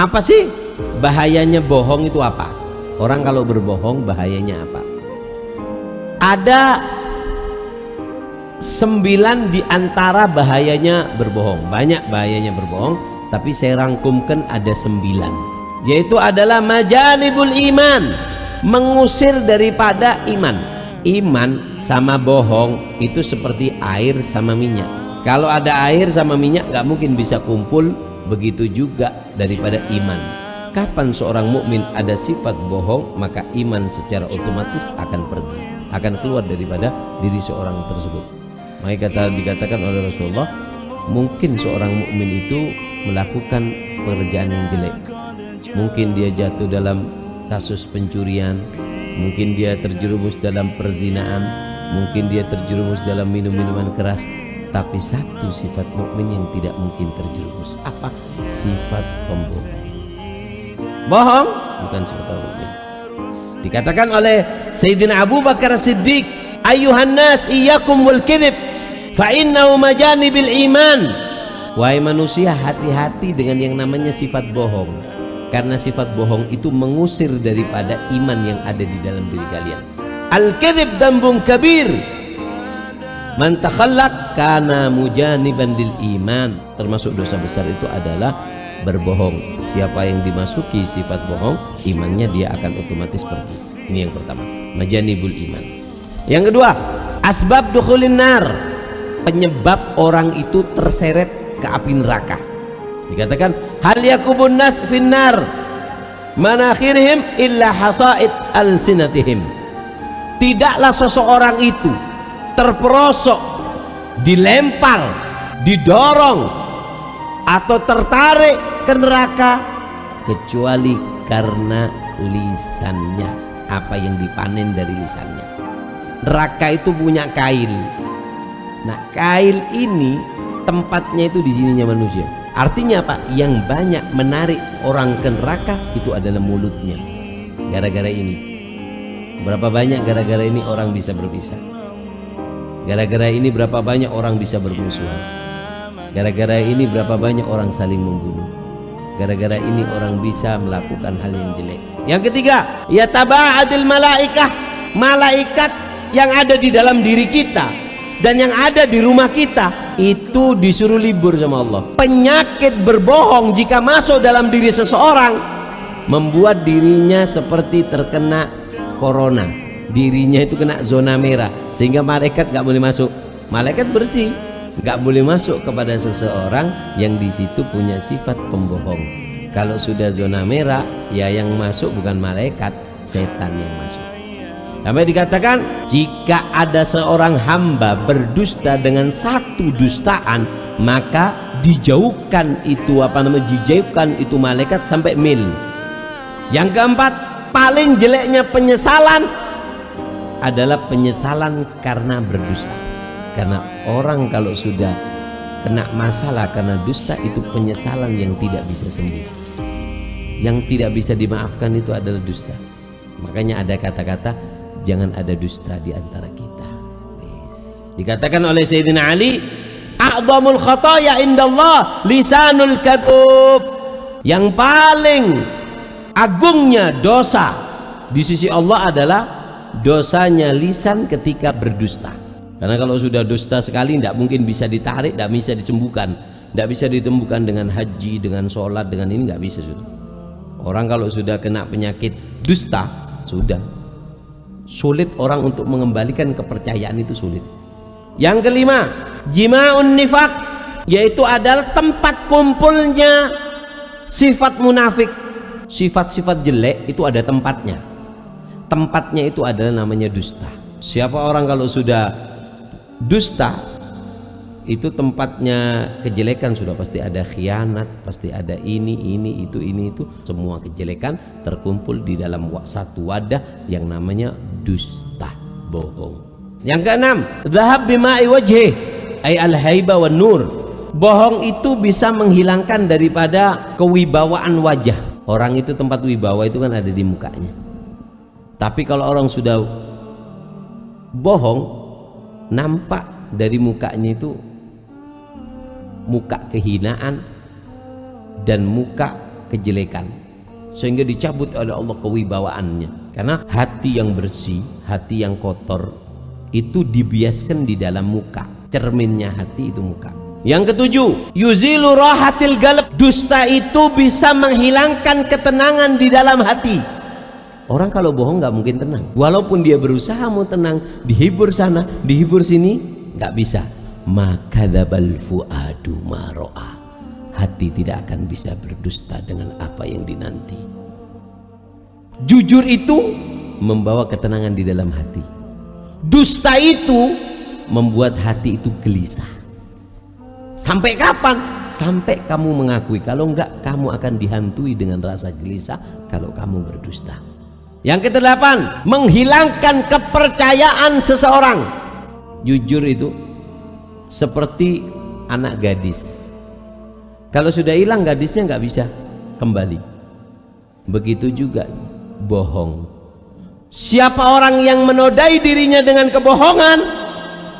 Apa sih bahayanya bohong itu apa? Orang kalau berbohong bahayanya apa? Ada 9 di antara bahayanya berbohong. Banyak bahayanya berbohong, tapi saya rangkumkan ada 9. Yaitu adalah majanibul iman, mengusir daripada iman. Iman sama bohong itu seperti air sama minyak. Kalau ada air sama minyak nggak mungkin bisa kumpul, begitu juga daripada iman. Kapan seorang mukmin ada sifat bohong, maka iman secara otomatis akan pergi, akan keluar daripada diri seorang tersebut. Maka dikatakan oleh Rasulullah, mungkin seorang mukmin itu melakukan pekerjaan yang jelek. Mungkin dia jatuh dalam kasus pencurian, mungkin dia terjerumus dalam perzinaan, mungkin dia terjerumus dalam minum-minuman keras. Tapi satu sifat mukmin yang tidak mungkin terjerumus, apa? Sifat pembohong. Bohong bukan sifat orang mukmin. Dikatakan oleh Sayyidina Abu Bakar Siddiq, ayyuhan nas iyyakum wal kadzib fa innahu majanibil iman. Wahai manusia, hati-hati dengan yang namanya sifat bohong, karena sifat bohong itu mengusir daripada iman yang ada di dalam diri kalian. Al-kadzib dambun kabir, man takhallaq kana mujaniban lil iman. Termasuk dosa besar itu adalah berbohong. Siapa yang dimasuki sifat bohong, imannya dia akan otomatis pergi. Ini yang pertama, majanibul iman. Yang kedua, asbab dukhulin nar, penyebab orang itu terseret ke api neraka. Dikatakan hal yakubun nas finnar manakhirihim illa hasaid alsinatihim. Tidaklah seseorang itu terperosok, dilempar, didorong atau tertarik ke neraka kecuali karena lisannya, apa yang dipanen dari lisannya. Neraka itu punya kail. Nah, kail ini tempatnya itu di sininya manusia. Artinya apa? Yang banyak menarik orang ke neraka itu adalah mulutnya. Gara-gara ini, berapa banyak gara-gara ini orang bisa berpisah. Gara-gara ini berapa banyak orang bisa bermusuhan. Gara-gara ini berapa banyak orang saling membunuh. Gara-gara ini orang bisa melakukan hal yang jelek. Yang ketiga, ya taba'adil malaikah, malaikat yang ada di dalam diri kita dan yang ada di rumah kita itu disuruh libur sama Allah. Penyakit berbohong jika masuk dalam diri seseorang membuat dirinya seperti terkena corona. Dirinya itu kena zona merah, sehingga malaikat nggak boleh masuk. Malaikat bersih, nggak boleh masuk kepada seseorang yang di situ punya sifat pembohong. Kalau sudah zona merah, ya yang masuk bukan malaikat, setan yang masuk. Sampai dikatakan jika ada seorang hamba berdusta dengan satu dustaan, maka dijauhkan itu dijauhkan itu malaikat sampai mil. Yang keempat, paling jeleknya penyesalan adalah penyesalan karena berdusta. Karena orang kalau sudah kena masalah karena dusta, itu penyesalan yang tidak bisa sembuh, yang tidak bisa dimaafkan, itu adalah dusta. Makanya ada kata-kata jangan ada dusta di antara kita. Dikatakan oleh Sayyidina Ali, a'dhamul khataya indallah lisanul kadhub. Yang paling agungnya dosa di sisi Allah adalah dosanya lisan ketika berdusta. Karena kalau sudah dusta sekali tidak mungkin bisa ditarik, tidak bisa disembuhkan. Tidak bisa disembuhkan dengan haji, dengan sholat, dengan ini nggak bisa sudah. Orang kalau sudah kena penyakit dusta, sudah sulit orang untuk mengembalikan kepercayaan, itu sulit. Yang kelima, jima'un nifaq, yaitu adalah tempat kumpulnya sifat munafik. Sifat-sifat jelek itu ada tempatnya. Tempatnya itu adalah namanya dusta. Siapa orang kalau sudah dusta, itu tempatnya kejelekan, sudah pasti ada khianat, pasti ada ini itu. Semua kejelekan terkumpul di dalam satu wadah yang namanya dusta, bohong. Yang keenam, dhahab bima'i wajhi ay al-haiba wan nur. Bohong itu bisa menghilangkan daripada kewibawaan wajah. Orang itu tempat wibawa itu kan ada di mukanya. Tapi kalau orang sudah bohong, nampak dari mukanya itu muka kehinaan dan muka kejelekan, sehingga dicabut oleh Allah kewibawaannya. Karena hati yang bersih, hati yang kotor itu dibiaskan di dalam muka. Cerminnya hati itu muka. Yang ketujuh, yuzilu rahatil galab. Dusta itu bisa menghilangkan ketenangan di dalam hati. Orang kalau bohong nggak mungkin tenang. Walaupun dia berusaha mau tenang, dihibur sana, dihibur sini, nggak bisa. Makadzabal fuadu ma ra'a. Hati tidak akan bisa berdusta dengan apa yang dinanti. Jujur itu membawa ketenangan di dalam hati. Dusta itu membuat hati itu gelisah. Sampai kapan? Sampai kamu mengakui. Kalau enggak, kamu akan dihantui dengan rasa gelisah kalau kamu berdusta. Yang kedelapan, menghilangkan kepercayaan seseorang. Jujur itu seperti anak gadis. Kalau sudah hilang gadisnya nggak bisa kembali. Begitu juga bohong. Siapa orang yang menodai dirinya dengan kebohongan,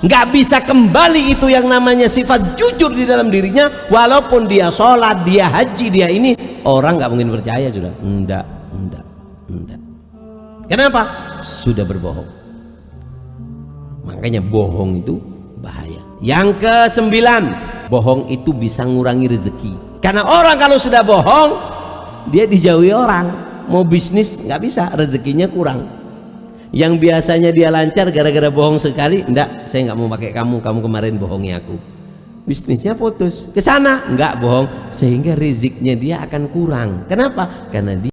nggak bisa kembali. Itu yang namanya sifat jujur di dalam dirinya. Walaupun dia sholat, dia haji, dia ini, orang nggak mungkin percaya sudah. Enggak. Kenapa? Sudah berbohong. Makanya bohong itu bahaya. Yang kesembilan, bohong itu bisa ngurangi rezeki. Karena orang kalau sudah bohong, dia dijauhi orang. Mau bisnis nggak bisa, rezekinya kurang. Yang biasanya dia lancar gara-gara bohong sekali, enggak, saya nggak mau pakai kamu kemarin bohongi aku. Bisnisnya putus. Ke sana enggak bohong, sehingga rezekinya dia akan kurang. Kenapa? Karena dia